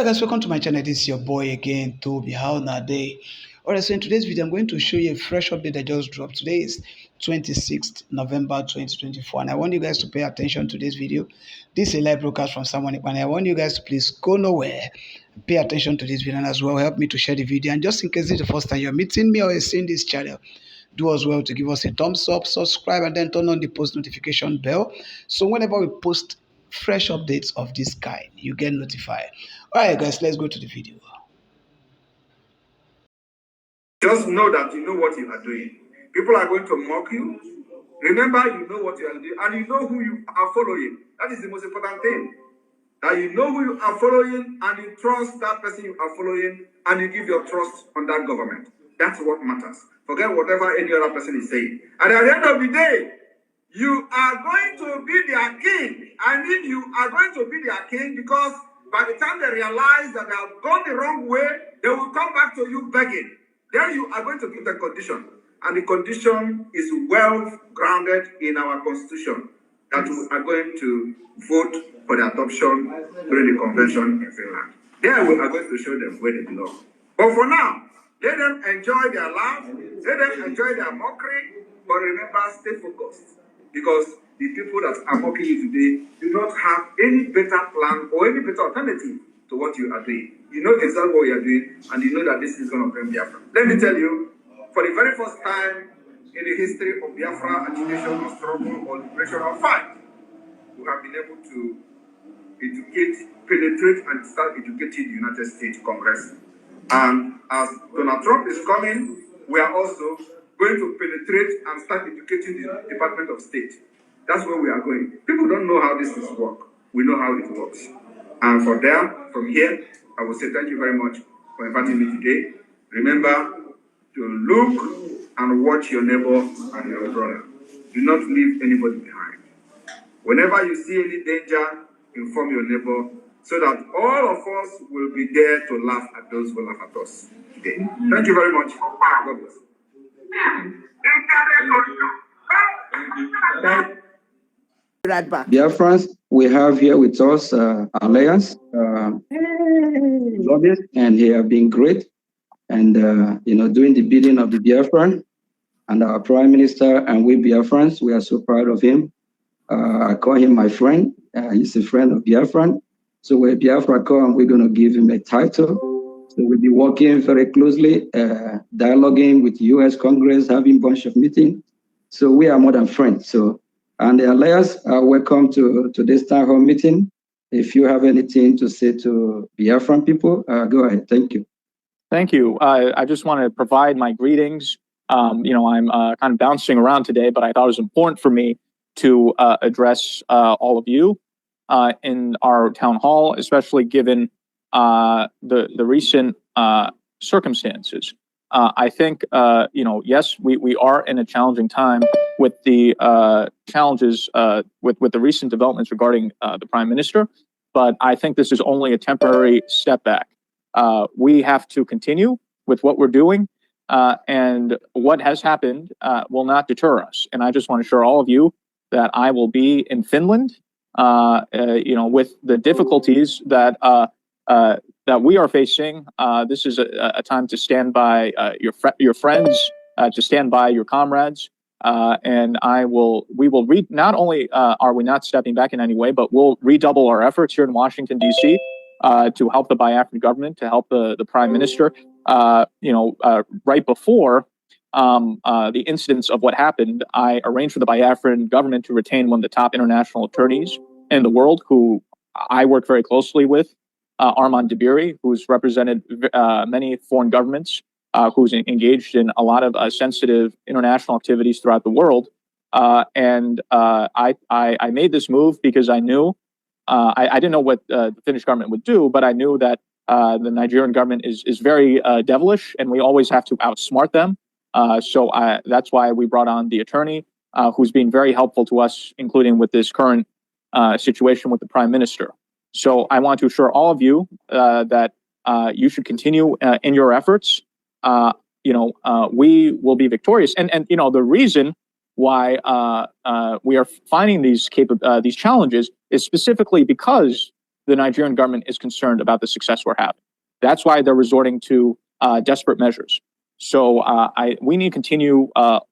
Alright guys, welcome to my channel. This is your boy again, Toby. How na day? Alright, so in today's video, I'm going to show you a fresh update that just dropped. Today is 26th November 2024, and I want you guys to pay attention to this video. This is a live broadcast from someone, and I want you guys to please go nowhere. Pay attention to this video, and as well help me to share the video. And just in case this is the first time you're meeting me or you're seeing this channel, do as well to give us a thumbs up, subscribe, and then turn on the post notification bell. So whenever we post fresh updates of this kind, you get notified. All right, guys, let's go to the video. Just know that you know what you are doing. People are going to mock you. Remember, you know what you are doing, and you know who you are following. That is the most important thing. That you know who you are following, and you trust that person you are following, and you give your trust on that government. That's what matters. Forget whatever any other person is saying. And at the end of the day, you are going to be their king. I mean, you are going to be their king because by the time they realize that they have gone the wrong way, they will come back to you begging. Then you are going to give the condition. And the condition is well grounded in our constitution that we are going to vote for the adoption during the convention in Finland. There we are going to show them where they belong. But for now, let them enjoy their laugh, let them enjoy their mockery, but remember, stay focused. Because the people that are mocking you today do not have any better plan or any better alternative to what you are doing. You know exactly what you are doing, and you know that this is going to bring Biafra. Let me tell you, for the very first time in the history of Biafra agitation or struggle or liberation or fight, we have been able to educate, penetrate, and start educating the United States Congress. And as Donald Trump is coming, we are also going to penetrate and start educating the Department of State. That's where we are going. People don't know how this works. We know how it works. And from here, I will say thank you very much for inviting me today. Remember to look and watch your neighbor and your brother. Do not leave anybody behind. Whenever you see any danger, inform your neighbor so that all of us will be there to laugh at those who laugh at us today. Thank you very much. God bless. Right back. Biafrans, we have here with us Alliance lobbyists, and he have been great, and doing the bidding of the Biafran and our Prime Minister, and we Biafrans, we are so proud of him. I call him my friend. He's a friend of Biafran. So when Biafra come, we're going to give him a title. So we'll be working very closely, dialoguing with the U.S. Congress, having a bunch of meetings. So we are more than friends. So, and the Alliance, welcome to this town hall meeting. If you have anything to say to Biafran people, go ahead. Thank you. Thank you. I just want to provide my greetings. I'm kind of bouncing around today, but I thought it was important for me to address all of you in our town hall, especially given the recent circumstances. I think, yes, we are in a challenging time with the challenges with the recent developments regarding the Prime Minister, but I think this is only a temporary step back. We have to continue with what we're doing, and what has happened will not deter us. And I just want to assure all of you that I will be in Finland, with the difficulties that we are facing. This is a time to stand by your friends, to stand by your comrades, and we will not only are we not stepping back in any way, but we'll redouble our efforts here in Washington, D.C. To help the Biafran government, to help the Prime Minister. Right before the incidents of what happened, I arranged for the Biafran government to retain one of the top international attorneys in the world, who I work very closely with, Armand Dabiri, who's represented many foreign governments, who's engaged in a lot of sensitive international activities throughout the world. And I made this move because I knew, I didn't know what the Finnish government would do, but I knew that the Nigerian government is very devilish, and we always have to outsmart them. So that's why we brought on the attorney, who's been very helpful to us, including with this current situation with the Prime Minister. So I want to assure all of you that you should continue in your efforts. We will be victorious. And the reason why we are finding these challenges is specifically because the Nigerian government is concerned about the success we're having. That's why they're resorting to desperate measures. So we need to continue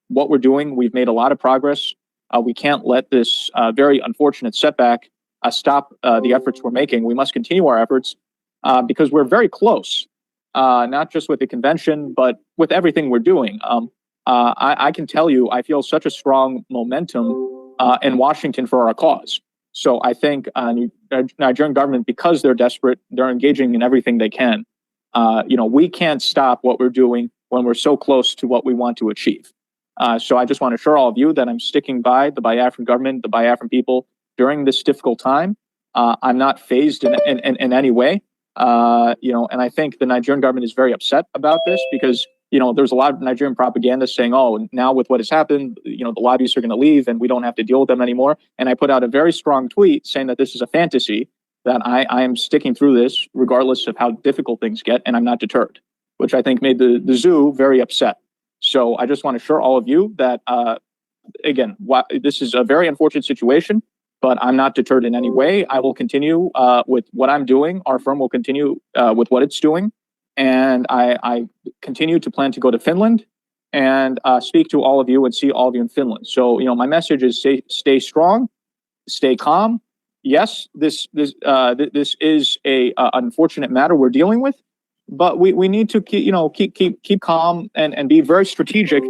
what we're doing. We've made a lot of progress. We can't let this very unfortunate setback stop the efforts we're making. We must continue our efforts because we're very close, not just with the convention, but with everything we're doing. I can tell you, I feel such a strong momentum in Washington for our cause. So I think Nigerian government, because they're desperate, they're engaging in everything they can. We can't stop what we're doing when we're so close to what we want to achieve. So I just want to assure all of you that I'm sticking by the Biafran government, the Biafran people during this difficult time. I'm not phased in any way. And I think the Nigerian government is very upset about this because, there's a lot of Nigerian propaganda saying, oh, now with what has happened, the lobbyists are going to leave and we don't have to deal with them anymore. And I put out a very strong tweet saying that this is a fantasy, that I am sticking through this regardless of how difficult things get, and I'm not deterred, which I think made the zoo very upset. So I just want to assure all of you that, again, this is a very unfortunate situation, but I'm not deterred in any way. I will continue with what I'm doing. Our firm will continue with what it's doing. And I continue to plan to go to Finland and speak to all of you and see all of you in Finland. So, my message is stay strong, stay calm. Yes, this is a unfortunate matter we're dealing with, but we need to keep calm and be very strategic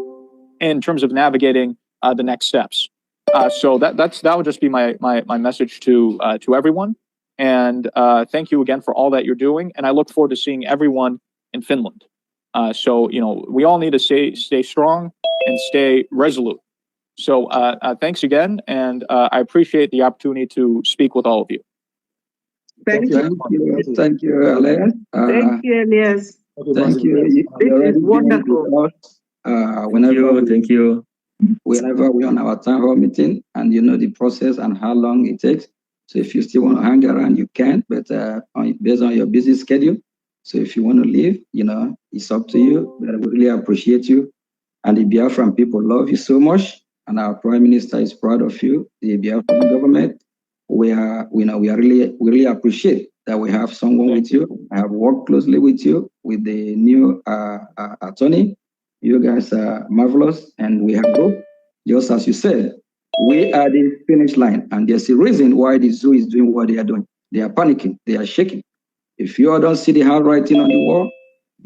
in terms of navigating the next steps. So that would just be my message to everyone. And thank you again for all that you're doing. And I look forward to seeing everyone in Finland. So we all need to stay strong and stay resolute. So thanks again, and I appreciate the opportunity to speak with all of you. Thank you. Thank you, Elias. Thank you, Elias. Thank you. This is wonderful. Thank you. Whenever we're on our town hall meeting, and the process and how long it takes. So if you still want to hang around, you can, but based on your busy schedule. So if you want to leave, it's up to you. But we really appreciate you. And the Biafran people love you so much. And our Prime Minister is proud of you, the Biafran government. We really appreciate that we have someone with you. I have worked closely with you, with the new attorney. You guys are marvelous, and we have hope. Just as you said, we are the finish line, and there's a reason why the zoo is doing what they are doing. They are panicking, they are shaking. If you all don't see the handwriting on the wall,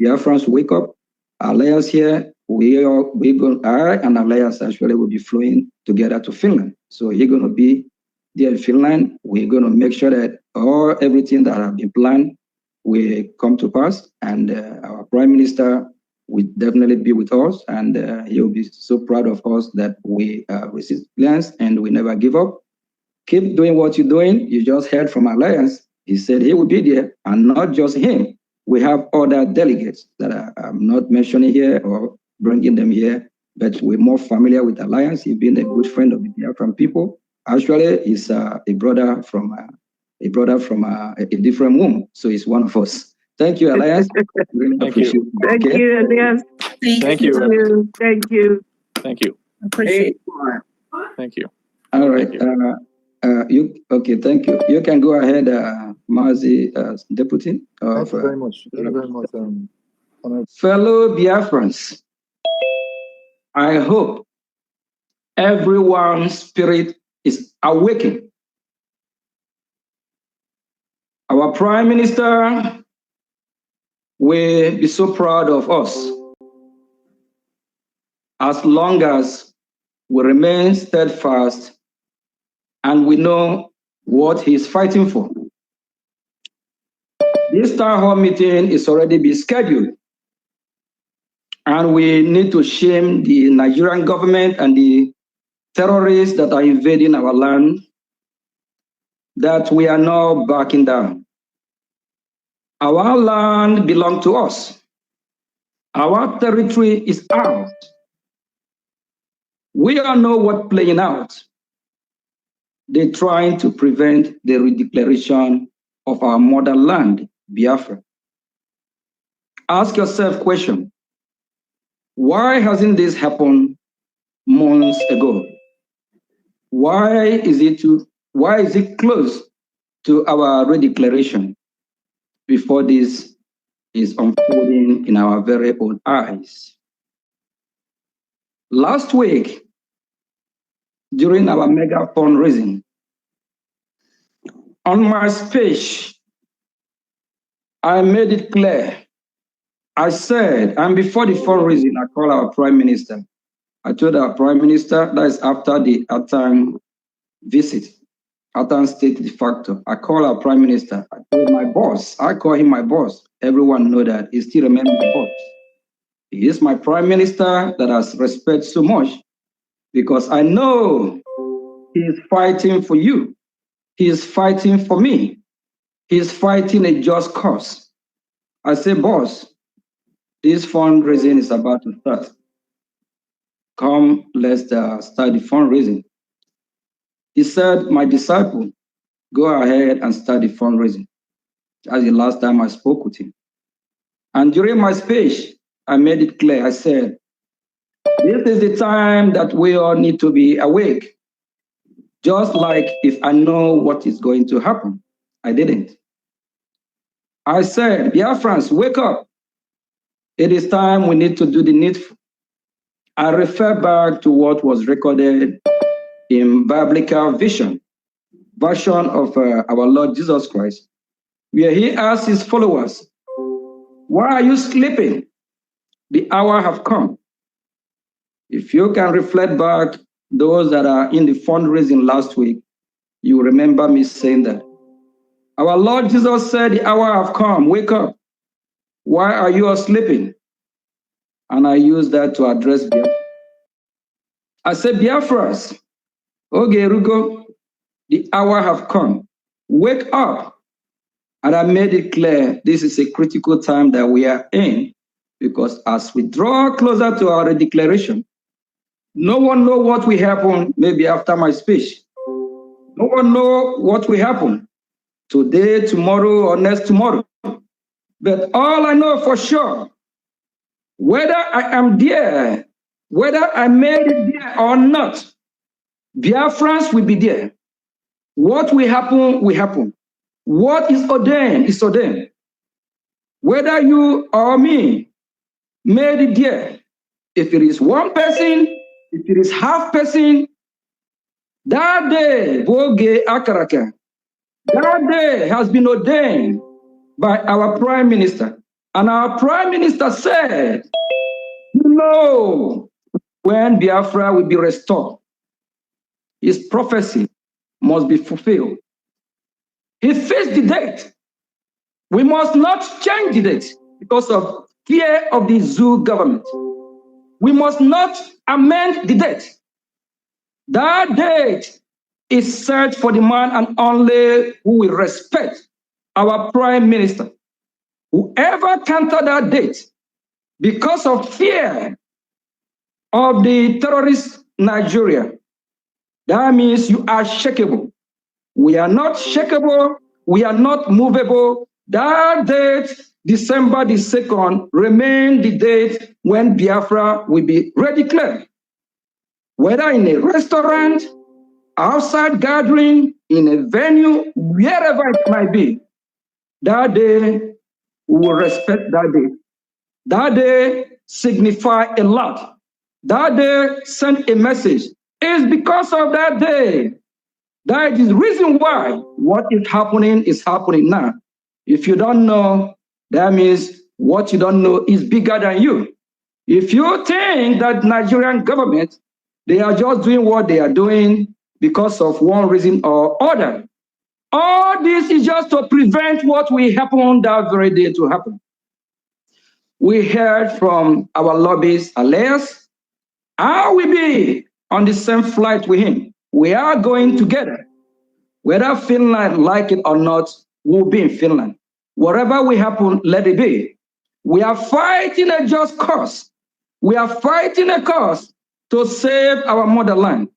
Biafrans, wake up. Alliance here, I and Alliance actually will be flying together to Finland. So he's going to be there in Finland. We're going to make sure that everything that have been planned will come to pass, and our Prime Minister will definitely be with us, and he'll be so proud of us that we resist plans and we never give up. Keep doing what you're doing. You just heard from Alliance. He said he will be there, and not just him. We have other delegates that I'm not mentioning here or bringing them here, but we're more familiar with Alliance. He's been a good friend of the Biafran people. Actually, he's a brother from a different womb, so he's one of us. Thank you, Alliance. Really appreciate it. Thank you, Elias. Thank you. Thank you. Thank you. Appreciate Thank you. All right. Thank you. You can go ahead, Mazi, Deputy. Thank you very much. Thank you very much. Fellow Biafrans, I hope everyone's spirit is awakened. Our Prime Minister will be so proud of us as long as we remain steadfast and we know what he's fighting for. This town hall meeting is already been scheduled, and we need to shame the Nigerian government and the terrorists that are invading our land, that we are now backing down. Our land belongs to us. Our territory is ours. We all know what's playing out. They're trying to prevent the redeclaration of our motherland, Biafra. Ask yourself a question. Why hasn't this happened months ago? Why is it close to our redeclaration before this is unfolding in our very own eyes. Last week, during our mega fundraising, on my speech, I made it clear. I said, and before the fundraising, I called our Prime Minister. I told our Prime Minister, that is after the Atan visit, Atan state de facto. I called our Prime Minister. I told my boss. I call him my boss. Everyone know that. He still remembers the boss. He is my Prime Minister that I respect so much because I know he is fighting for you. He is fighting for me. He is fighting a just cause. I say, boss, this fundraising is about to start. Come, let's start the fundraising. He said, my disciple, go ahead and start the fundraising. That's the last time I spoke with him. And during my speech, I made it clear. I said, this is the time that we all need to be awake. Just like if I know what is going to happen, I didn't. I said, Biafrans, wake up. It is time we need to do the needful. I refer back to what was recorded in biblical version of our Lord Jesus Christ, where he asked his followers, why are you sleeping? The hour have come. If you can reflect back, those that are in the fundraising last week, you remember me saying that. Our Lord Jesus said, the hour have come, wake up. Why are you all sleeping? And I use that to address Biafra. I said, Biafras, okay, Rugo, the hour have come. Wake up. And I made it clear this is a critical time that we are in, because as we draw closer to our declaration, no one knows what will happen maybe after my speech. No one knows what will happen today, tomorrow, or next tomorrow. But all I know for sure, whether I am there, whether I made it there or not, Biafrans will be there. What will happen, will happen. What is ordained is ordained. Whether you or me made it there, if it is one person, if it is half person, that day, Boge Akaraka, that day has been ordained by our Prime Minister. And our Prime Minister said, you know, when Biafra will be restored, his prophecy must be fulfilled. He fixed the date. We must not change the date because of fear of the zoo government. We must not amend the date. That date is set for the man and only who will respect our Prime Minister. Whoever counter that date because of fear of the terrorist Nigeria, that means you are shakeable. We are not shakeable. We are not movable. That date, December the 2nd, remain the date when Biafra will be redeclared. Whether in a restaurant, outside gathering, in a venue, wherever it might be, that day we will respect that day. That day signify a lot. That day send a message. It's because of that day. That is the reason why what is happening now. If you don't know, that means what you don't know is bigger than you. If you think that Nigerian government, they are just doing what they are doing because of one reason or other, all this is just to prevent what will happen that very day to happen. We heard from our lobbyist, Elias, I will be on the same flight with him. We are going together. Whether Finland like it or not, we'll be in Finland. Whatever will happen, let it be. We are fighting a just cause. We are fighting a cause to save our motherland.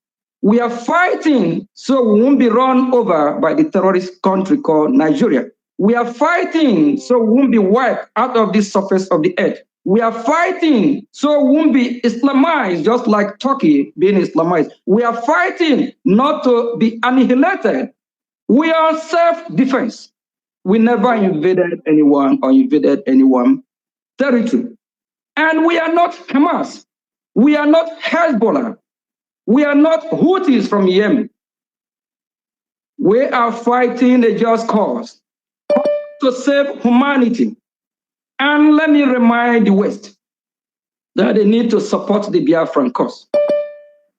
We are fighting so we won't be run over by the terrorist country called Nigeria. We are fighting so we won't be wiped out of the surface of the earth. We are fighting so we won't be Islamized, just like Turkey being Islamized. We are fighting not to be annihilated We are self-defense. We never invaded anyone or invaded anyone's territory. And we are not Hamas. We are not Hezbollah. We are not Houthis from Yemen. We are fighting a just cause to save humanity. And let me remind the West that they need to support the Biafran cause.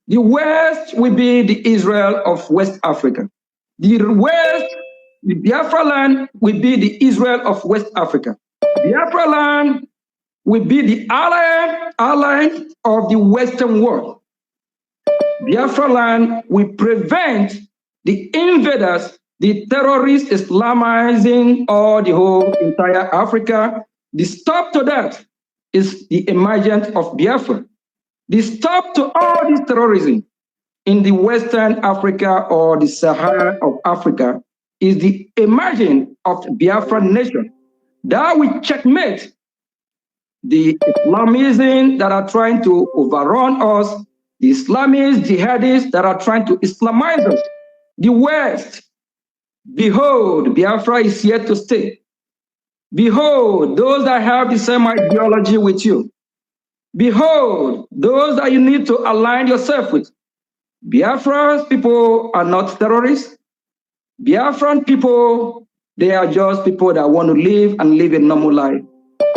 The West will be the Israel of West Africa. The West, the Biafra land will be the Israel of West Africa. Biafra land will be the ally of the Western world. Biafra land will prevent the invaders, the terrorists Islamizing all the whole entire Africa. The stop to that is the emergence of Biafra. The stop to all this terrorism in the Western Africa or the Sahara of Africa is the emergence of Biafran nation. That will checkmate the Islamism that are trying to overrun us, the Islamist jihadists that are trying to Islamize us. The West, behold, Biafra is here to stay. Behold, those that have the same ideology with you. Behold, those that you need to align yourself with. Biafra's people are not terrorists. Biafran people, they are just people that want to live and live a normal life.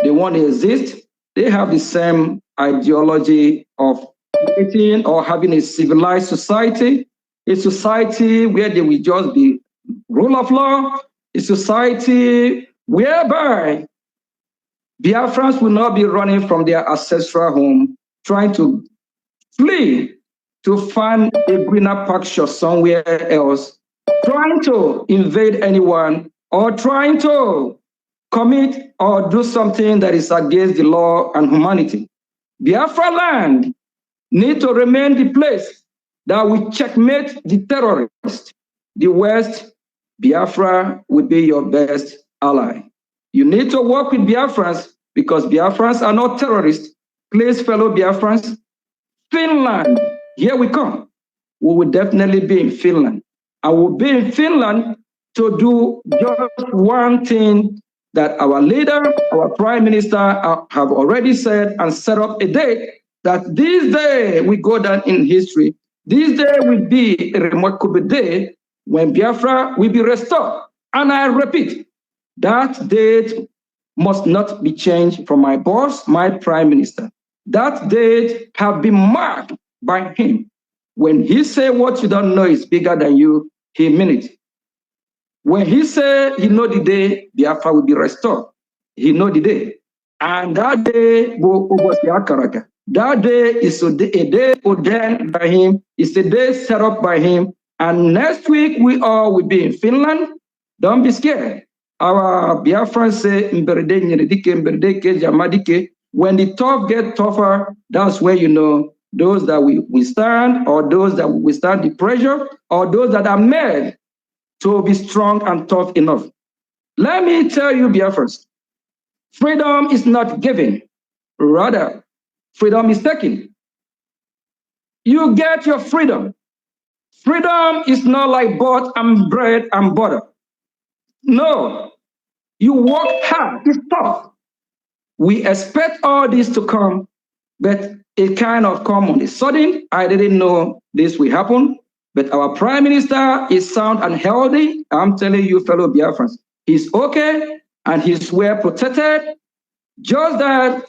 They want to exist. They have the same ideology of eating or having a civilized society, a society where they will just be rule of law, a society whereby Biafrans will not be running from their ancestral home, trying to flee to find a greener pasture somewhere else, trying to invade anyone or trying to commit or do something that is against the law and humanity. Biafra land need to remain the place that will checkmate the terrorists. The West, Biafra will be your best ally. You need to work with Biafrans because Biafrans are not terrorists. Please, fellow Biafrans, Finland, here we come. We will definitely be in Finland. I will be in Finland to do just one thing that our leader, our prime minister have already said and set up a date that this day we go down in history. This day will be a remarkable day when Biafra will be restored. And I repeat, that date must not be changed from my boss, my prime minister. That date have been marked by him. When he say what you don't know is bigger than you, he mean it. When he say he know the day Biafra will be restored, he know the day. And that day that day is a day ordained by him, it's a day set up by him. And next week we all will be in Finland. Don't be scared. Our Biafrans say when the tough get tougher, that's where you know those that we withstand or those that withstand the pressure or those that are made to be strong and tough enough. Let me tell you, Biafrans, freedom is not given. Rather, freedom is taken. You get your freedom. Freedom is not like bread and butter. No, you work hard, it's tough. We expect all this to come, but it kind of come on a sudden. I didn't know this will happen, but our prime minister is sound and healthy. I'm telling you, fellow Biafrans, he's okay and he's well protected. Just that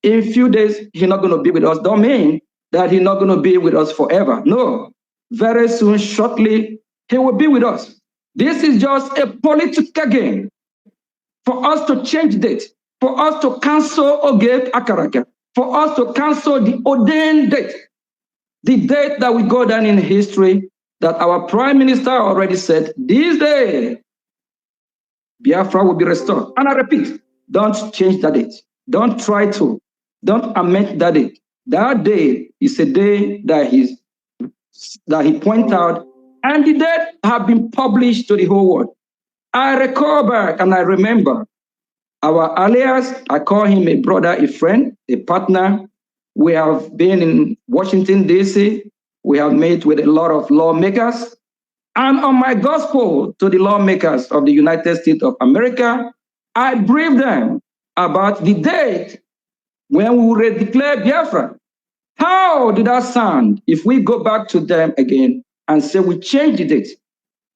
in a few days, he's not going to be with us. Don't mean that he's not going to be with us forever. No, very soon, shortly, he will be with us. This is just a political game for us to change date, for us to cancel Oge Akaraka, for us to cancel the ordained date, the date that we go down in history that our prime minister already said, this day, Biafra will be restored. And I repeat, don't change that date. Don't try to. Don't amend that date. That day is a day that he pointed out, and the date have been published to the whole world. I recall back and I remember our alias, I call him a brother, a friend, a partner. We have been in Washington, D.C. We have met with a lot of lawmakers. And on my gospel to the lawmakers of the United States of America, I briefed them about the date when we will declare Biafra. How did that sound if we go back to them again and say we change the date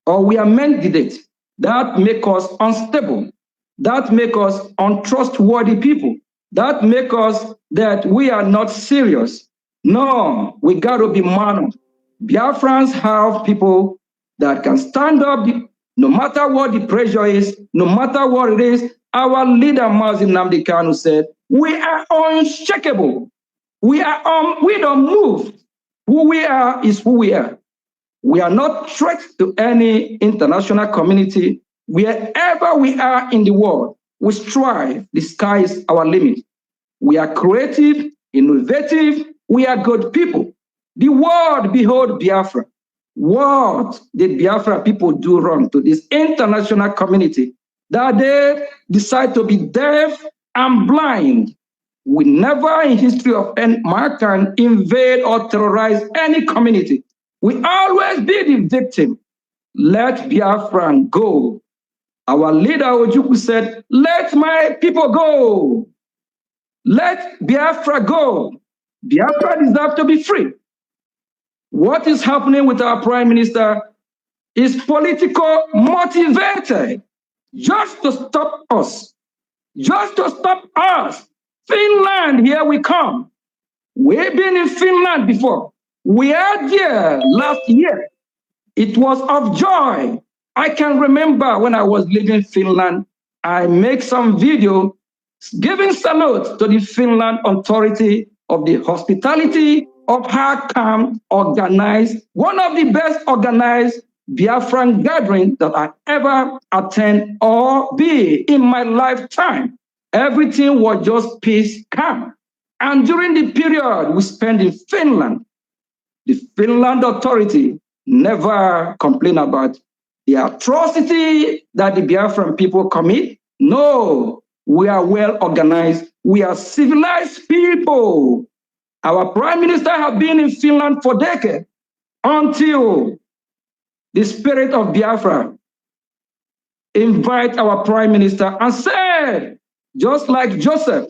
or we amend the date? That make us unstable. That make us untrustworthy people. That make us that we are not serious. No, we got to be man. Biafrans have people that can stand up no matter what the pressure is, no matter what it is. Our leader, Mazi Nnamdi Kanu, said, we are unshakable. We don't move. Who we are is who we are. We are not threat to any international community. Wherever we are in the world, we strive. The sky is our limit. We are creative, innovative. We are good people. The world behold Biafra. What did Biafra people do wrong to this international community that they decide to be deaf and blind? We never in history of mankind invade or terrorize any community. We always be the victim. Let Biafra go. Our leader Ojukwu said, let my people go. Let Biafra go. Biafra deserves to be free. What is happening with our prime minister is political motivated just to stop us. Just to stop us. Finland, here we come. We've been in Finland before. We are there last year. It was of joy. I can remember when I was leaving Finland, I made some video giving salute to the Finland authority of the hospitality of how come organized, one of the best organized Biafran gatherings that I ever attend or be in my lifetime. Everything was just peace, calm. And during the period we spent in Finland, the Finland authority never complained about the atrocity that the Biafran people commit. No, we are well organized. We are civilized people. Our prime minister has been in Finland for decades until the spirit of Biafra invite our prime minister and said, just like Joseph,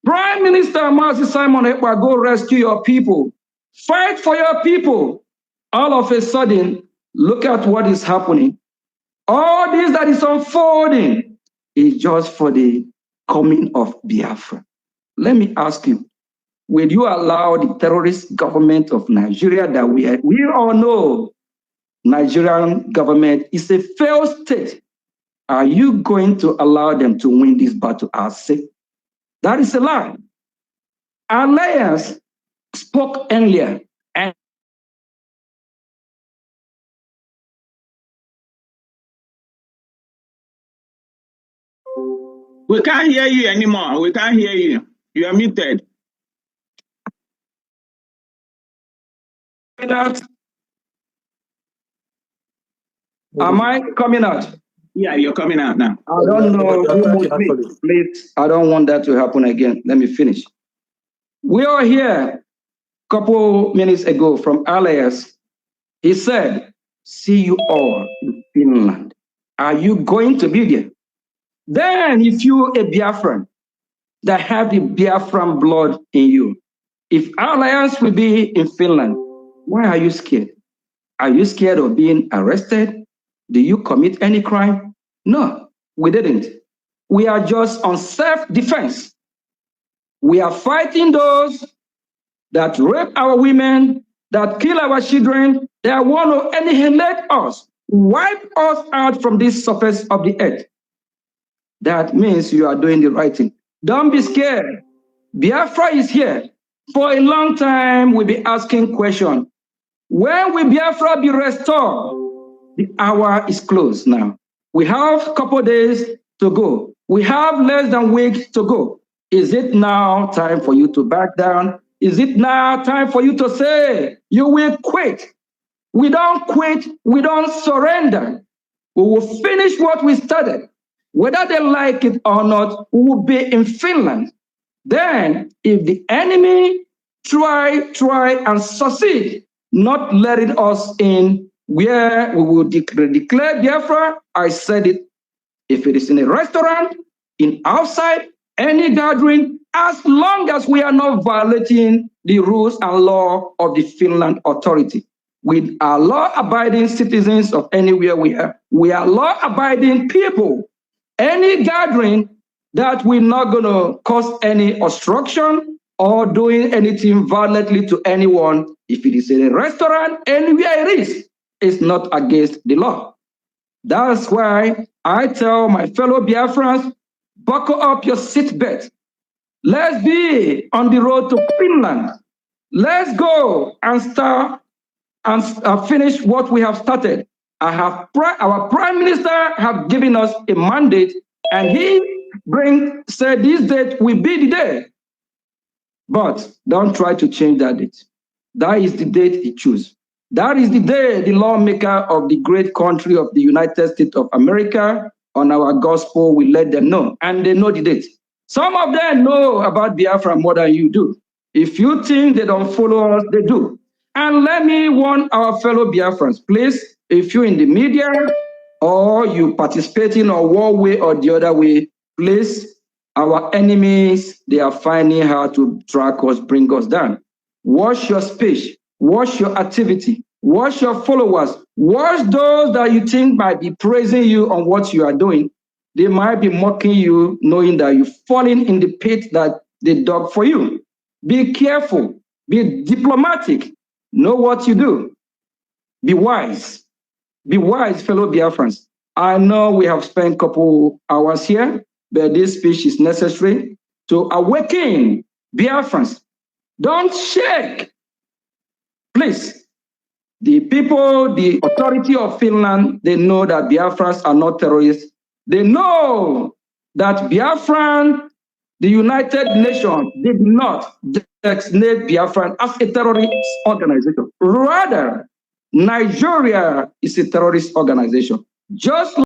Prime Minister Mazi Simon Ekpa, go rescue your people. Fight for your people. All of a sudden, look at what is happening. All this that is unfolding is just for the coming of Biafra. Let me ask you, will you allow the terrorist government of Nigeria that we all know Nigerian government is a failed state? Are you going to allow them to win this battle ourselves? That is a lie. Alliance spoke earlier. And we can't hear you anymore. We can't hear you. You are muted. Am I coming out? Yeah, you're coming out now. I don't know who moved me. Please, I don't want that to happen again. Let me finish. We are here a couple minutes ago from Alias. He said, see you all in Finland. Are you going to be there? Then if you a Biafran that have the Biafran blood in you, if Alliance will be in Finland, why are you scared? Are you scared of being arrested? Do you commit any crime? No, we didn't. We are just on self-defense. We are fighting those that rape our women, that kill our children. They want to annihilate us, wipe us out from this surface of the earth. That means you are doing the right thing. Don't be scared. Biafra is here. For a long time, we'll be asking questions. When will Biafra be restored? The hour is close now. We have a couple days to go. We have less than a week to go. Is it now time for you to back down? Is it now time for you to say you will quit? We don't quit. We don't surrender. We will finish what we started. Whether they like it or not, we will be in Finland. Then, if the enemy try and succeed, not letting us in, where we will declare Biafra. I said it. If it is in a restaurant, in outside, any gathering, as long as we are not violating the rules and law of the Finland authority. We are law-abiding citizens of anywhere we are. We are law-abiding people. Any gathering that we're not going to cause any obstruction or doing anything violently to anyone, if it is in a restaurant, anywhere it is, it's not against the law. That's why I tell my fellow Biafrans, buckle up your seatbelt. Let's be on the road to Finland. Let's go and start and finish what we have started. Our Prime Minister have given us a mandate, and he said this date will be the day. But don't try to change that date. That is the date he chose. That is the day the lawmaker of the great country of the United States of America on our gospel will let them know, and they know the date. Some of them know about Biafra more than you do. If you think they don't follow us, they do. And let me warn our fellow Biafrans, please, if you're in the media or you participating on one way or the other way, please, our enemies, they are finding how to track us, bring us down. Watch your speech. Watch your activity. Watch your followers. Watch those that you think might be praising you on what you are doing. They might be mocking you, knowing that you're falling in the pit that they dug for you. Be careful. Be diplomatic. Know what you do. Be wise. Be wise, fellow Biafrans. I know we have spent a couple hours here, but this speech is necessary to awaken Biafrans. Don't shake. Please, the people, the authority of Finland, they know that Biafrans are not terrorists. They know that Biafran, the United Nations, did not designate Biafran as a terrorist organization. Rather, Nigeria is a terrorist organization. Just